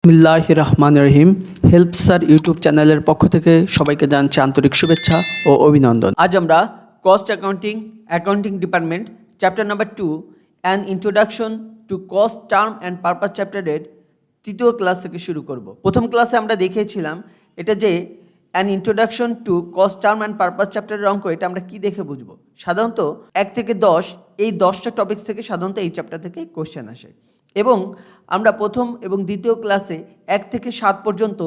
বিসমিল্লাহির রহমানির রহিম। Help sir YouTube চ্যানেলের পক্ষ থেকে সবাইকে জানাচ্ছি আন্তরিক শুভেচ্ছা ও অভিনন্দন। আজ আমরা cost accounting department chapter number 2 an introduction to cost term and purpose চ্যাপ্টারের তৃতীয় ক্লাস থেকে শুরু করব। প্রথম ক্লাসে আমরা দেখিয়েছিলাম এটা যে an introduction to cost term and purpose চ্যাপ্টারের অঙ্ক, এটা আমরা কি দেখে বুঝবো। সাধারণত 1 থেকে 10 এই 10টা টপিকস থেকে সাধারণত এই চ্যাপ্টার থেকে কোশ্চেন আসে এবং আমরা প্রথম এবং দ্বিতীয় ক্লাসে 1 থেকে 7 পর্যন্ত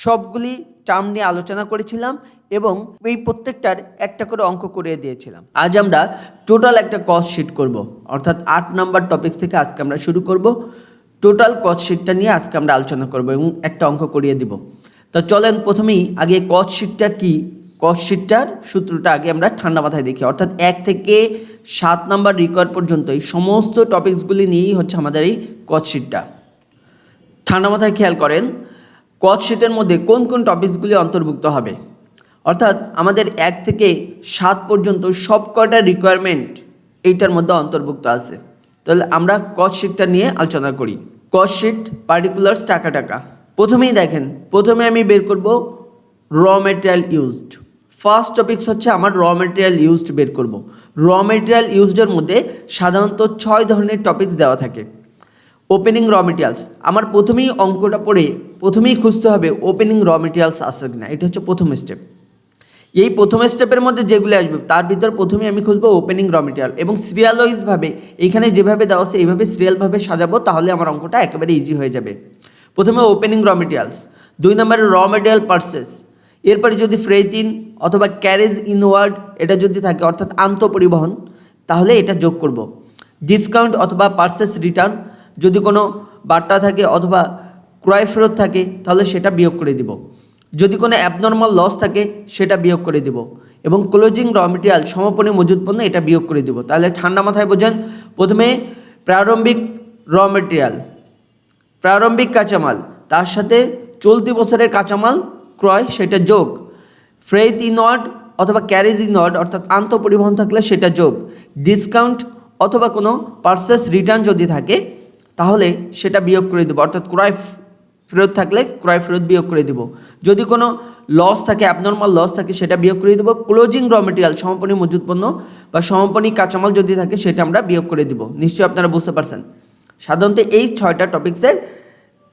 সবগুলি টার্ম নিয়ে আলোচনা করেছিলাম এবং এই প্রত্যেকটার একটা করে অঙ্ক করিয়ে দিয়েছিলাম। আজ আমরা টোটাল একটা কস্ট শিট করব, অর্থাৎ 8 নাম্বার টপিকস থেকে আজকে আমরা শুরু করব। টোটাল কস্ট শিটটা নিয়ে আজকে আমরা আলোচনা করব এবং একটা অঙ্ক করিয়ে দিব। তো চলেন প্রথমেই আগে কস্ট শিটটা কি, কস্ট শিটটার সূত্রটা আগে আমরা ঠান্ডা মাথায় দেখি। অর্থাৎ 1 থেকে 7 নাম্বার রিকোয়ার পর্যন্ত এই সমস্ত টপিকসগুলি নিয়েই হচ্ছে আমাদের এই কস্ট শিটটা। ঠান্ডা মাথায় খেয়াল করেন কস্ট শিটের মধ্যে কোন কোন টপিকসগুলি অন্তর্ভুক্ত হবে। অর্থাৎ আমাদের 1 থেকে 7 পর্যন্ত সব কয়টা রিকোয়ারমেন্ট এইটার মধ্যে অন্তর্ভুক্ত আছে। তাহলে আমরা কস্ট শিটটা নিয়ে আলোচনা করি। কস্ট শিট পার্টিকুলার্স টাকা। প্রথমেই দেখেন, প্রথমে আমি বের করব র মেটেরিয়াল ইউজড। ফার্স্ট টপিকস হচ্ছে আমার র মেটেরিয়াল ইউজড বের করব। র মেটেরিয়াল ইউজডের মধ্যে সাধারণত 6 ধরনের টপিকস দেওয়া থাকে। ওপেনিং র মেটেরিয়ালস, আমার প্রথমেই অঙ্কটা পড়ে প্রথমেই খুঁজতে হবে ওপেনিং র মেটেরিয়ালস আছে কিনা। এটা হচ্ছে প্রথম স্টেপ। এই প্রথম স্টেপের মধ্যে যেগুলো আসবে তার ভিতর প্রথমে আমি খুঁজবো ওপেনিং র মেটেরিয়াল এবং সিরিয়াল ওয়াইজভাবে এইখানে যেভাবে দেওয়া আছে এইভাবে সিরিয়ালভাবে সাজাবো, তাহলে আমার অঙ্কটা একেবারে ইজি হয়ে যাবে। প্রথমে ওপেনিং র মেটেরিয়ালস, 2 নম্বরে র মেটেরিয়াল পারচেস, এরপরে যদি ফ্রেট ইন অথবা ক্যারেজ ইনওয়ার্ড এটা যদি থাকে অর্থাৎ আন্তঃপরিবহন, তাহলে এটা যোগ করব। ডিসকাউন্ট অথবা পারচেস রিটার্ন, যদি কোনো বার্তা থাকে অথবা ক্রয় ফেরত থাকে তাহলে সেটা বিয়োগ করে দিব। যদি কোনো অ্যাবনর্মাল লস থাকে সেটা বিয়োগ করে দিব এবং ক্লোজিং র মেটেরিয়াল সমাপনী মজুদ পণ্য এটা বিয়োগ করে দিব। তাহলে ঠান্ডা মাথায় বোঝেন, প্রথমে প্রারম্ভিক র মেটেরিয়াল, প্রারম্ভিক কাঁচামাল, তার সাথে চলতি বছরের কাঁচামাল ক্রয় সেটা যোগ, ফ্রেট ইনওয়ার্ড অথবা ক্যারেজ ইনওয়ার্ড অর্থাৎ আন্তঃপরিবহন থাকলে সেটা যোগ, ডিসকাউন্ট অথবা কোনো পারচেস রিটার্ন যদি থাকে তাহলে সেটা বিয়োগ করে দেবো, অর্থাৎ ক্রয় ফেরত থাকলে ক্রয় ফেরত বিয়োগ করে দেবো। যদি কোনো লস থাকে অ্যাবনর্মাল লস থাকে সেটা বিয়োগ করে দেবো। ক্লোজিং র মেটেরিয়াল সমাপনী মজুদ পণ্য বা সমাপনী কাঁচামাল যদি থাকে সেটা আমরা বিয়োগ করে দেবো। নিশ্চয়ই আপনারা বুঝতে পারছেন। সাধারণত এই 6টা টপিক্সের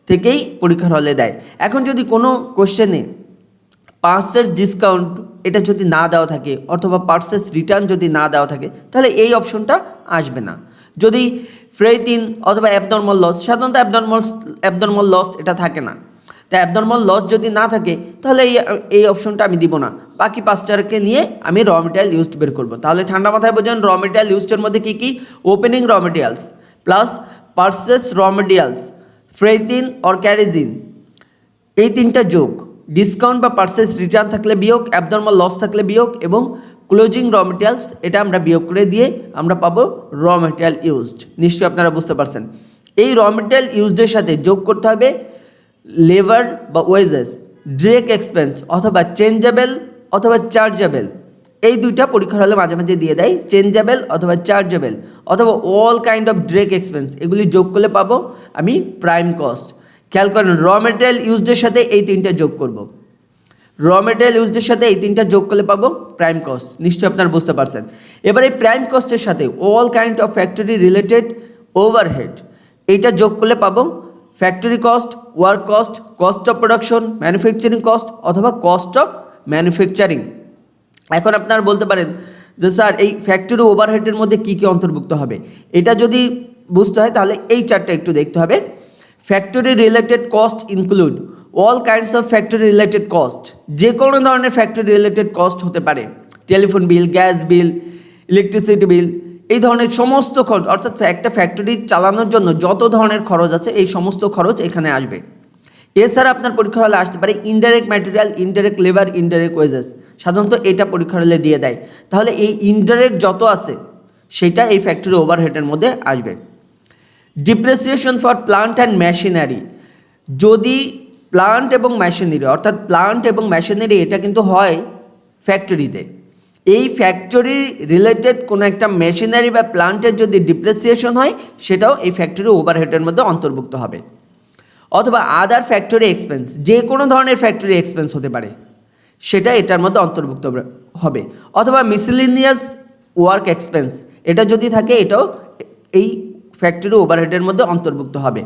থেকেই পরীক্ষার হলে দেয়। এখন যদি কোনো কোশ্চেনে পারচেস ডিসকাউন্ট এটা যদি না দেওয়া থাকে অথবা পারচেস রিটার্ন যদি না দেওয়া থাকে তাহলে এই অপশনটা আসবে না। যদি ফ্রেট ইন অথবা অ্যাবনর্মাল লস, সাধারণত অ্যাবনর্মাল লস এটা থাকে না, তাই অ্যাবনর্মাল লস যদি না থাকে তাহলে এই অপশনটা আমি দিব না। বাকি 5টাকে নিয়ে আমি র মেটেরিয়াল ইউজড বের করব। তাহলে ঠান্ডা মাথায় বোঝেন র মেটেরিয়াল ইউজডের মধ্যে কী কী, opening raw materials plus purchase raw materials, freight in or carriage in, এই 3টা যোগ, ডিসকাউন্ট বা পারচেস রিটার্ন থাকলে বিয়োগ, অ্যাবনর্মাল লস থাকলে বিয়োগ এবং ক্লোজিং র মেটেরিয়ালস এটা আমরা বিয়োগ করে দিয়ে আমরা পাবো র মেটেরিয়াল ইউজড। নিশ্চয়ই আপনারা বুঝতে পারছেন। এই র মেটেরিয়াল ইউজডের সাথে যোগ করতে হবে লেবার বা ওয়েজেস, ডিরেক্ট এক্সপেন্স অথবা চেঞ্জেবল অথবা চার্জেবল। এই 2টা পরীক্ষার হলে মাঝে মাঝে দিয়ে দেয়, চেঞ্জেবল অথবা চার্জেবল অথবা all kind of direct expense, এগুলি যোগ করলে পাবো আমি প্রাইম কস্ট। খেয়াল করেন র মেটেরিয়াল ইউজডের সাথে এই 3টা যোগ করব। র মেটেরিয়াল ইউজডের সাথে এই 3টা যোগ করলে পাবো প্রাইম কস্ট। নিশ্চয়ই আপনারা বুঝতে পারছেন। এবার এই প্রাইম কস্টের সাথে all kind of factory related overhead এইটা যোগ করলে পাবো factory cost, work cost, cost of production, manufacturing cost অথবা কস্ট অফ ম্যানুফ্যাকচারিং। এখন আপনারা বলতে পারেন যে স্যার এই ফ্যাক্টরি ওভারহেডের মধ্যে কী কী অন্তর্ভুক্ত হবে। এটা যদি বুঝতে হয় তাহলে এই 4টা একটু দেখতে হবে। Factory related cost include all kinds of factory related cost, যে কোনো ধরনের ফ্যাক্টরি রিলেটেড কস্ট হতে পারে, telephone bill, gas bill, electricity bill, এই ধরনের সমস্ত খরচ, অর্থাৎ একটা ফ্যাক্টরি চালানোর জন্য যত ধরনের খরচ আছে এই সমস্ত খরচ এখানে আসবে। এছাড়া আপনার পরীক্ষা হলে আসতে পারে indirect material, indirect labour, indirect wages, সাধারণত এটা পরীক্ষা হলে দিয়ে দেয়। তাহলে এই ইনডাইরেক্ট যত আছে সেটা এই ফ্যাক্টরি ওভারহেডের মধ্যে আসবে। Depreciation for plant and machinery, যদি প্লান্ট এবং মেশিনারি অর্থাৎ প্লান্ট এবং মেশিনারি এটা কিন্তু হয় ফ্যাক্টরিতে, এই ফ্যাক্টরি রিলেটেড কোনো একটা মেশিনারি বা প্লান্টের যদি ডিপ্রিসিয়েশন হয় সেটাও এই ফ্যাক্টরি ওভারহেডের মধ্যে অন্তর্ভুক্ত হবে। অথবা আদার ফ্যাক্টরি এক্সপেন্স, যে কোনো ধরনের ফ্যাক্টরি এক্সপেন্স হতে পারে, সেটা এটার মধ্যে অন্তর্ভুক্ত হবে। অথবা মিসেলেনিয়াস ওয়ার্ক এক্সপেন্স, এটা যদি থাকে এটাও এই ফ্যাক্টরি ওভারহেডের মধ্যে অন্তর্ভুক্ত হবে।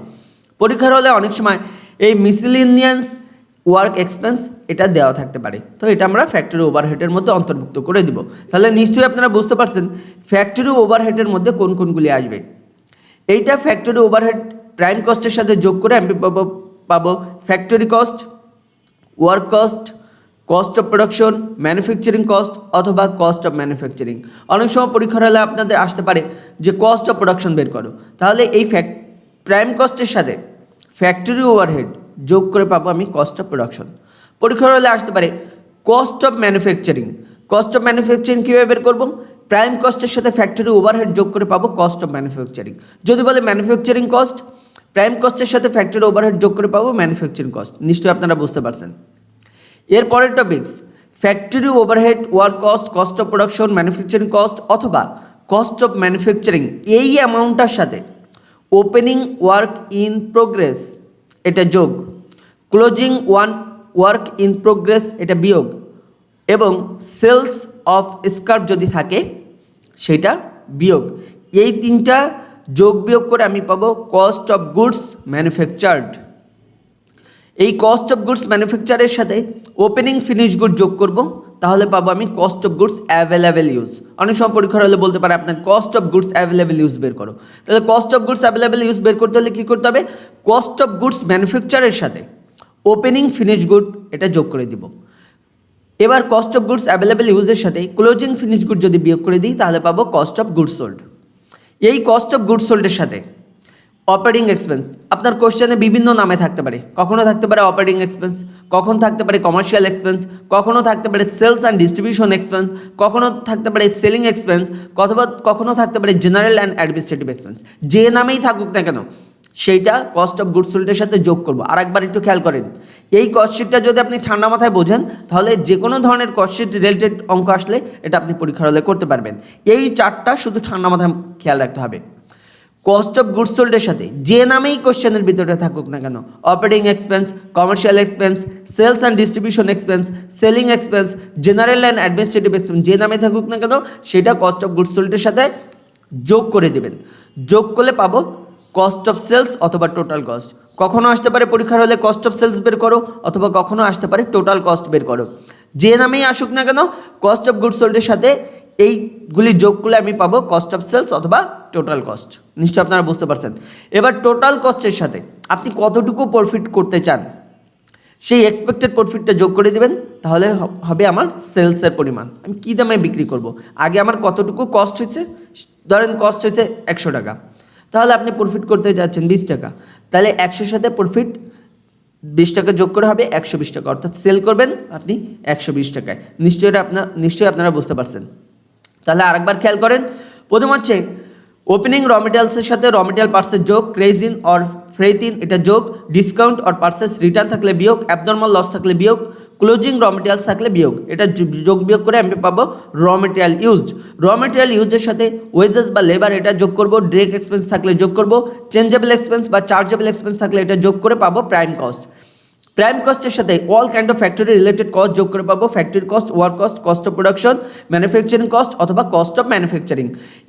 পরীক্ষার হলে অনেক সময় এই মিসেলেনিয়াস ওয়ার্ক এক্সপেন্স এটা দেওয়া থাকতে পারে, তো এটা আমরা ফ্যাক্টরি ওভারহেডের মধ্যে অন্তর্ভুক্ত করে দিব। তাহলে নিশ্চয়ই আপনারা বুঝতে পারছেন ফ্যাক্টরি ওভারহেডের মধ্যে কোন কোনগুলি আসবে। এইটা ফ্যাক্টরি ওভারহেড প্রাইম কস্টের সাথে যোগ করে আমি পাবো factory cost, work cost, cost of production, manufacturing cost অথবা কস্ট অফ ম্যানুফ্যাকচারিং। অনেক সময় পরীক্ষার হলে আপনাদের আসতে পারে যে কস্ট অফ প্রোডাকশন বের করো, তাহলে এই প্রাইম কস্টের সাথে ফ্যাক্টরি ওভারহেড যোগ করে পাবো আমি কস্ট অফ প্রোডাকশন। পরীক্ষার হলে আসতে পারে cost of manufacturing. Cost of manufacturing কীভাবে বের করবো? প্রাইম কস্টের সাথে ফ্যাক্টরি ওভারহেড যোগ করে পাবো কস্ট অফ ম্যানুফ্যাকচারিং। যদি বলে ম্যানুফ্যাকচারিং কস্ট, প্রাইম কস্টের সাথে ফ্যাক্টরি ওভারহেড যোগ করে পাবো ম্যানুফ্যাকচারিং কস্ট। নিশ্চয়ই আপনারা বুঝতে পারছেন। এরপরের topics factory overhead, work cost, cost of production, manufacturing cost অথবা কস্ট অফ ম্যানুফ্যাকচারিং, এই অ্যামাউন্টটার সাথে ওপেনিং ওয়ার্ক ইন প্রোগ্রেস এটা যোগ, ক্লোজিং ওয়ার্ক ইন প্রোগ্রেস এটা বিয়োগ, এবং সেলস অফ স্কার্ট যদি থাকে সেটা বিয়োগ। এই তিনটা যোগ বিয়োগ করে আমি পাবো কস্ট অফ গুডস ম্যানুফ্যাকচার্ড। এই কস্ট অফ গুডস ম্যানুফ্যাকচারের সাথে ওপেনিং ফিনিশ গুড যোগ করব, তাহলে পাবো আমি cost of goods available use. অনেক সময় পরীক্ষার হলে বলতে পারে আপনার cost of goods available use বের করো, তাহলে cost of goods available use বের করতে হলে কী করতে হবে? কস্ট অফ গুডস ম্যানুফ্যাকচারের সাথে ওপেনিং ফিনিশ গুড এটা যোগ করে দিব। এবার কস্ট অফ গুডস অ্যাভেলেবেল ইউজের সাথে ক্লোজিং ফিনিশ গুড যদি বিয়োগ করে দিই তাহলে পাবো কস্ট অফ গুডস সোল্ড। এই কস্ট অফ গুডস সোল্ডের সাথে অপারেটিং এক্সপেন্স আপনার কোশ্চেনে বিভিন্ন নামে থাকতে পারে, কখনো থাকতে পারে অপারেটিং এক্সপেন্স, কখনো থাকতে পারে কমার্শিয়াল এক্সপেন্স, কখনো থাকতে পারে সেলস অ্যান্ড ডিস্ট্রিবিউশন এক্সপেন্স, কখনো থাকতে পারে সেলিং এক্সপেন্স, অথবা কখনো থাকতে পারে জেনারেল অ্যান্ড অ্যাডমিনিস্ট্রেটিভ এক্সপেন্স। যে নামেই থাকুক না কেন সেইটা কস্ট অফ গুডস সোল্ডের সাথে যোগ করবো। আর একবার একটু খেয়াল করেন, এই কস্টশিটটা যদি আপনি ঠান্ডা মাথায় বোঝেন তাহলে যে কোনো ধরনের কস্টশিট রিলেটেড অঙ্ক আসলে এটা আপনি পরীক্ষার হলে করতে পারবেন। এই চারটা শুধু ঠান্ডা মাথায় খেয়াল রাখতে হবে। কস্ট অফ গুডস সোল্ডের সাথে যে নামেই কোশ্চেনের ভিতরে থাকুক না কেন, operating expense, commercial expense, sales and distribution expense, selling expense, general and administrative expense, যে নামে থাকুক না কেন সেটা কস্ট অফ গুডস সোল্ডের সাথে যোগ করে দেবেন। যোগ করলে পাবো কস্ট অফ সেলস অথবা টোটাল কস্ট। কখনো আসতে পারে পরীক্ষার হলে কস্ট অফ সেলস বের করো, অথবা কখনো আসতে পারে টোটাল কস্ট বের করো। যে নামেই আসুক না কেন কস্ট অফ গুডস সোল্ডের সাথে এইগুলি যোগ করলে আমি পাবো কস্ট অফ সেলস অথবা টোটাল কস্ট। নিশ্চয়ই আপনারা বুঝতে পারছেন। এবার টোটাল কস্টের সাথে আপনি কতটুকু প্রফিট করতে চান সেই এক্সপেক্টেড প্রফিটটা যোগ করে দেবেন, তাহলে হবে আমার সেলসের পরিমাণ। আমি কী দামে বিক্রি করব, আগে আমার কতটুকু কস্ট হয়েছে, ধরেন কস্ট হয়েছে 100 টাকা, তাহলে আপনি প্রফিট করতে যাচ্ছেন 20 টাকা, তাহলে 100 সাথে প্রফিট 20 টাকা যোগ করে হবে 120 টাকা, অর্থাৎ সেল করবেন আপনি 120 টাকায়। নিশ্চয়ই আপনারা বুঝতে পারছেন। তাহলে আরেকবার খেয়াল করেন, প্রথম হচ্ছে ওপেনিং র মেটেরিয়ালসের সাথে র মেটেরিয়াল পার্সেস যোগ, craze in or freight in এটা যোগ, ডিসকাউন্ট অর পার্সেস রিটার্ন থাকলে বিয়োগ, অ্যাবনর্মাল লস থাকলে বিয়োগ, ক্লোজিং র মেটেরিয়ালস থাকলে বিয়োগ। এটা যোগ বিয়োগ করে আমি পাবো র মেটেরিয়াল ইউজ। র মেটেরিয়াল ইউজের সাথে ওয়েজেস বা লেবার এটা যোগ করব, ডিরেক্ট এক্সপেন্স থাকলে যোগ করব, চেঞ্জেবল এক্সপেন্স বা চার্জেবল এক্সপেন্স থাকলে এটা যোগ করে পাবো প্রাইম কস্ট। প্রাইম কস্টের সাথে all kind of factory related cost যোগ করে পাবো factory cost, work cost, cost of production, manufacturing cost অথবা কস্ট অফ ম্যানুফ্যাকচারিং।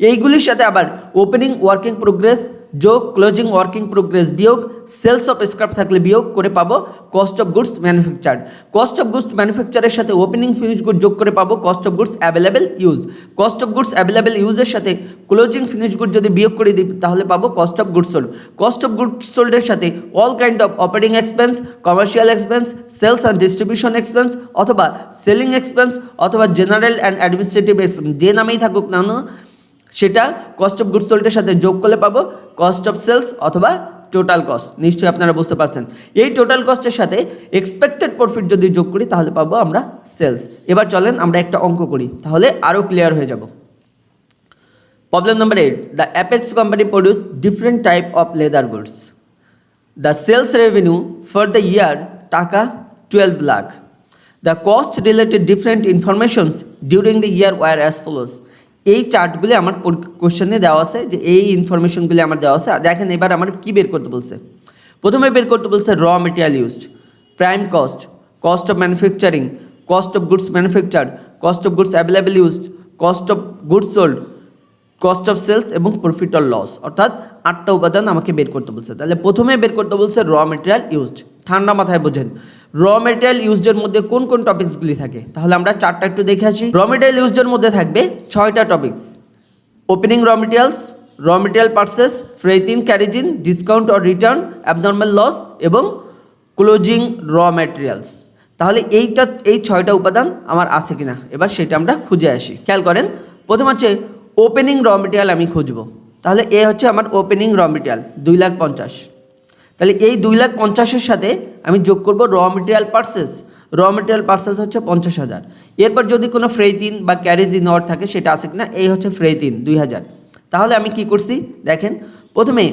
এইগুলির সাথে আবার ওপেনিং ওয়ার্কিং প্রোগ্রেস যোগ, ক্লোজিং ওয়ার্কিং প্রোগ্রেস বিয়োগ, সেলস অফ স্ক্র্যাপ থাকলে বিয়োগ করে পাবো cost of goods manufactured. Cost of goods ম্যানুফ্যাকচারের সাথে ওপেনিং ফিনিশ গুড যোগ করে পাবো cost of goods available use. Cost of goods available ইউজের সাথে ক্লোজিং ফিনিশ গুড যদি বিয়োগ করে দিই তাহলে পাবো cost of goods sold. Cost of goods সোল্ডের সাথে all kind of operating expense, commercial expense, sales and distribution expense অথবা সেলিং এক্সপেন্স অথবা জেনারেল অ্যান্ড অ্যাডমিনিস্ট্রেটিভ এক্সপেন্স, যে নামেই থাকুক না সেটা কস্ট অফ গুডস সোল্ডের সাথে যোগ করলে পাবো কস্ট অফ সেলস অথবা টোটাল কস্ট। নিশ্চয়ই আপনারা বুঝতে পারছেন। এই টোটাল কস্টের সাথে এক্সপেক্টেড প্রফিট যদি যোগ করি তাহলে পাবো আমরা সেলস। এবার চলেন আমরা একটা অঙ্ক করি, তাহলে আরও ক্লিয়ার হয়ে যাব। Problem number 8, the apex company produce different type of leather goods. The sales revenue for the year টাকা 12 lakh. The cost related different informations during the year were as follows. এই চার্টগুলি আমার কোশ্চেনে দেওয়া আছে, যে এই ইনফরমেশনগুলি আমার দেওয়া আছে। দেখেন এবার আমার কী বের করতে বলছে। প্রথমে বের করতে বলছে raw material used, prime cost, cost of manufacturing, cost of goods manufacture, cost of goods available used, cost of goods sold, cost of sales এবং প্রফিট অর লস, অর্থাৎ 8টা উপাদান আমাকে বের করতে বলছে। তাহলে প্রথমে বের করতে বলছে র মেটেরিয়াল ইউজড। ঠান্ডা মাথায় বোঝেন র মেটেরিয়াল ইউজডের মধ্যে কোন কোন টপিকসগুলি থাকে, তাহলে আমরা 4টা একটু দেখে আসি। র মেটেরিয়াল ইউজডের মধ্যে থাকবে 6টা topics: opening raw material purchase, freight in, carriage in, discount or return, abnormal loss এবং ক্লোজিং র মেটেরিয়ালস। তাহলে এই 6টা উপাদান আমার আছে কিনা এবার সেটা আমরা খুঁজে আসি। খেয়াল করেন, প্রথম হচ্ছে ওপেনিং র মেটেরিয়াল আমি খুঁজবো। তাহলে এ হচ্ছে আমার ওপেনিং র মেটেরিয়াল 2,50,000। তাহলে এই 2,50,000-এর সাথে আমি যোগ করব র মেটেরিয়াল পারচেস হচ্ছে 50,000। এরপর যদি কোনো ফ্রেট ইন বা ক্যারেজ ইন অর থাকে সেটা আছে কিনা, এই হচ্ছে ফ্রেট ইন 2,000। তাহলে আমি কি করছি দেখেন, প্রথমে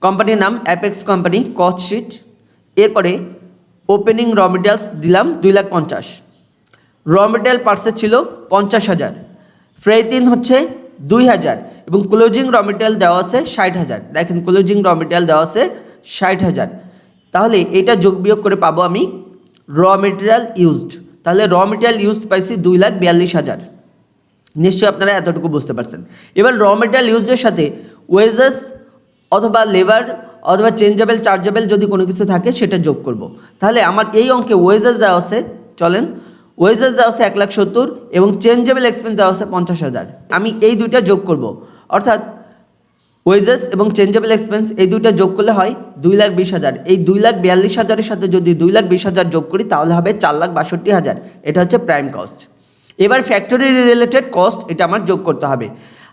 কোম্পানির নাম অ্যাপেক্স কোম্পানি, কস্ট শিট, এরপরে ওপেনিং র মেটেরিয়ালস দিলাম 2,50,000, র মেটেরিয়াল পারচেস ছিল 50,000, ফ্রেট ইন হচ্ছে 2,000 এবং ক্লোজিং র মেটেরিয়াল দেওয়া আছে 60,000। দেখেন ক্লোজিং র মেটেরিয়াল দেওয়া আছে 60,000। তাহলে এটা যোগ বিয়োগ করে পাবো আমি র মেটেরিয়াল ইউজড। তাহলে র মেটেরিয়াল ইউজড পাইছি 2,42,000। নিশ্চয়ই আপনারা এতটুকু বুঝতে পারছেন। এবার র মেটেরিয়াল ইউজডের সাথে ওয়েজেস অথবা লেবার অথবা চেঞ্জেবল চার্জেবল যদি কোনো কিছু থাকে সেটা যোগ করব। তাহলে আমার এই অঙ্কে ওয়েজেস দেওয়া আছে, চলেন ওয়েজেস দেওয়া আছে 1,70,000 এবং চেঞ্জেবল এক্সপেন্স দেওয়া আছে 50,000। আমি এই দুইটা যোগ করব, অর্থাৎ ওয়েজেস এবং চেঞ্জেবল এক্সপেন্স এই দুইটা যোগ করলে হয় 2,20,000। এই 2,42,000-এর সাথে যদি 2,20,000 যোগ করি তাহলে হবে 4,62,000। এটা হচ্ছে প্রাইম কস্ট। এবার ফ্যাক্টরি রিলেটেড কস্ট এটা আমার যোগ করতে হবে।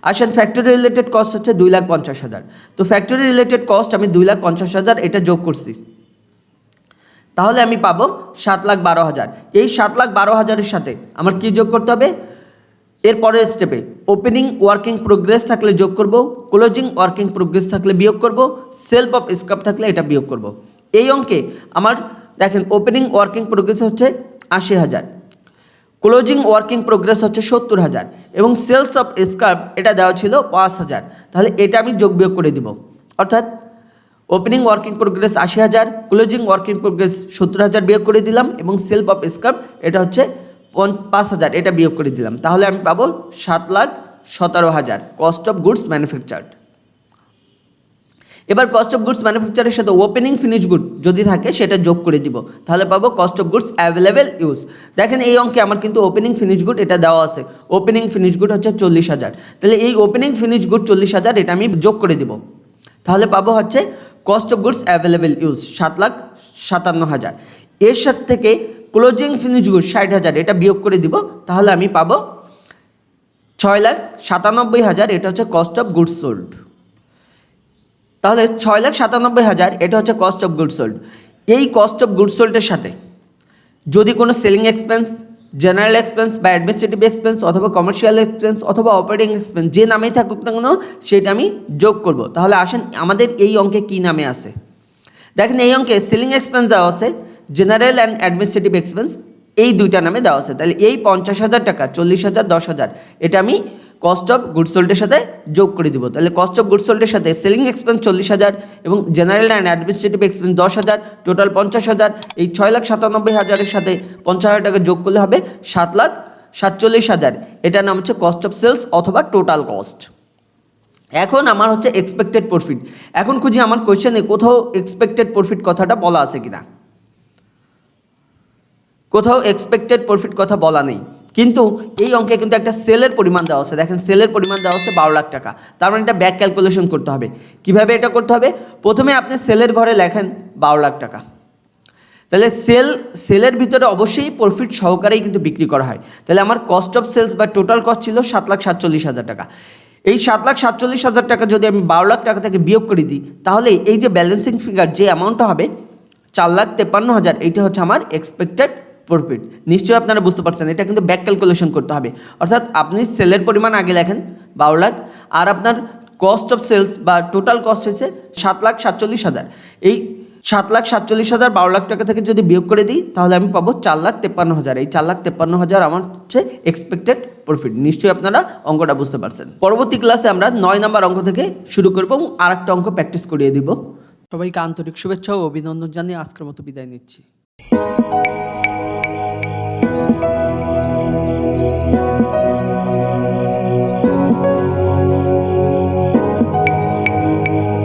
আসেন, ফ্যাক্টরি রিলেটেড কস্ট হচ্ছে 2,50,000। তো ফ্যাক্টরি রিলেটেড কস্ট আমি 2,50,000 এটা যোগ করছি, তাহলে আমি পাবো 7,12,000। এই 7,12,000-এর সাথে আমার কি যোগ করতে হবে, এরপরের স্টেপে ওপেনিং ওয়ার্কিং প্রোগ্রেস থাকলে যোগ করব, ক্লোজিং ওয়ার্কিং প্রোগ্রেস থাকলে বিয়োগ করব, সেলফ অফ স্ক্র্যাপ থাকলে এটা বিয়োগ করব। এই অঙ্কে আমার দেখেন ওপেনিং ওয়ার্কিং প্রোগ্রেস হচ্ছে 80,000, ক্লোজিং ওয়ার্কিং প্রোগ্রেস হচ্ছে 70,000 এবং সেলস অফ স্ক্র্যাপ এটা দেওয়া ছিল 5,000। তাহলে এটা আমি যোগ বিয়োগ করে দিব, অর্থাৎ opening working progress 80,000, closing working progress 70,000 বিয়োগ করে দিলাম এবং সেলফ অফ স্ক্র্যাপ এটা হচ্ছে 5,000 এটা বিয়োগ করে দিলাম। তাহলে আমি পাবো 7,17,000 কস্ট অফ গুডস ম্যানুফ্যাকচার্ড। এবার কস্ট অফ গুডস ম্যানুফ্যাকচারের সাথে ওপেনিং ফিনিশ গুড যদি থাকে সেটা যোগ করে দিব, তাহলে পাবো cost of goods available use. দেখেন এই অঙ্কে আমার কিন্তু ওপেনিং ফিনিশ গুড এটা দেওয়া আছে, ওপেনিং ফিনিশ গুড হচ্ছে 40,000। তাহলে এই ওপেনিং ফিনিশ গুড 40,000 এটা আমি যোগ করে দিব, তাহলে পাবো হচ্ছে cost of goods available use 7,57,000। এর সাথে থেকে ক্লোজিং ফিনিশ গুড 60,000 এটা বিয়োগ করে দিব, তাহলে আমি পাবো 6,97,000 এটা হচ্ছে কস্ট অফ গুডস সোল্ড। তাহলে 6,97,000 এটা হচ্ছে কস্ট অফ গুডস সোল্ড। এই কস্ট অফ গুডস সোল্ডের সাথে যদি কোনো সেলিং এক্সপেন্স, জেনারেল এক্সপেন্স বা অ্যাডমিনিস্ট্রেটিভ এক্সপেন্স অথবা কমার্শিয়াল এক্সপেন্স অথবা অপারেটিং এক্সপেন্স যে নামেই থাকুক না কেন সেটা আমি যোগ করব। তাহলে আসেন আমাদের এই অঙ্কে কী নামে আছে, দেখেন এই অঙ্কে সেলিং এক্সপেন্স দেওয়া আছে, জেনারেল অ্যান্ড অ্যাডমিনিস্ট্রেটিভ এক্সপেন্স এই দুইটা নামে দেওয়া আছে। তাহলে এই 50,000 টাকা, 40,000, 10,000 এটা আমি কস্ট অফ গুডস সোল্ডের সাথে যোগ করে দিব। তাহলে কস্ট অফ গুডস সোল্ডের সাথে সেলিং এক্সপেন্স 40,000 এবং general and administrative expense 10,000, total 50,000। এই 6,97,000-এর সাথে 50,000 টাকা যোগ করলে হবে 7,47,000। এটার নাম হচ্ছে কস্ট অফ সেলস অথবা টোটাল কস্ট। এখন আমার হচ্ছে এক্সপেক্টেড প্রফিট। এখন খুঁজি আমার কোয়েশ্চেনে কোথাও এক্সপেক্টেড প্রফিট কথাটা বলা আছে কিনা, কোথাও এক্সপেক্টেড প্রফিট কথা বলা নেই, কিন্তু এই অঙ্কে কিন্তু একটা সেলের পরিমাণ দেওয়া আছে। দেখেন সেলের পরিমাণ দেওয়া আছে 12 লাখ টাকা, তার মানে এটা ব্যাক ক্যালকুলেশন করতে হবে। কিভাবে এটা করতে হবে, প্রথমে আপনি সেলের ঘরে লেখেন 12 লাখ টাকা, তাহলে সেলের ভিতরে অবশ্যই প্রফিট সহকারেই কিন্তু বিক্রি করা হয়। তাহলে আমার কস্ট অফ সেলস বা টোটাল কস্ট ছিল 7,47,000 টাকা। এই 7,47,000 টাকা যদি আমি 12 লাখ টাকা থেকে বিয়োগ করে দিই তাহলে এই যে ব্যালেন্সিং ফিগার যে অ্যামাউন্টটা হবে 4,53,000 এইটা হচ্ছে আমার এক্সপেক্টেড প্রফিট। নিশ্চয়ই আপনারা বুঝতে পারছেন, এটা কিন্তু ব্যাক ক্যালকুলেশন করতে হবে। অর্থাৎ আপনি সেলের পরিমাণ আগে লেখেন 12 লাখ আর আপনার কস্ট অফ সেলস বা টোটাল কস্ট হচ্ছে 7,47,000। এই 7,47,000 12 লাখ টাকা থেকে যদি বিয়োগ করে দিই তাহলে আমি পাবো 4,53,000। এই 4,53,000 আমার হচ্ছে এক্সপেক্টেড প্রফিট। নিশ্চয়ই আপনারা অঙ্কটা বুঝতে পারছেন। পরবর্তী ক্লাসে আমরা 9 নম্বর অঙ্ক থেকে শুরু করব এবং আরেকটা অঙ্ক প্র্যাকটিস করিয়ে দিব। সবাইকে আন্তরিক শুভেচ্ছা ও অভিনন্দন জানিয়ে আজকের মতো বিদায় নিচ্ছি।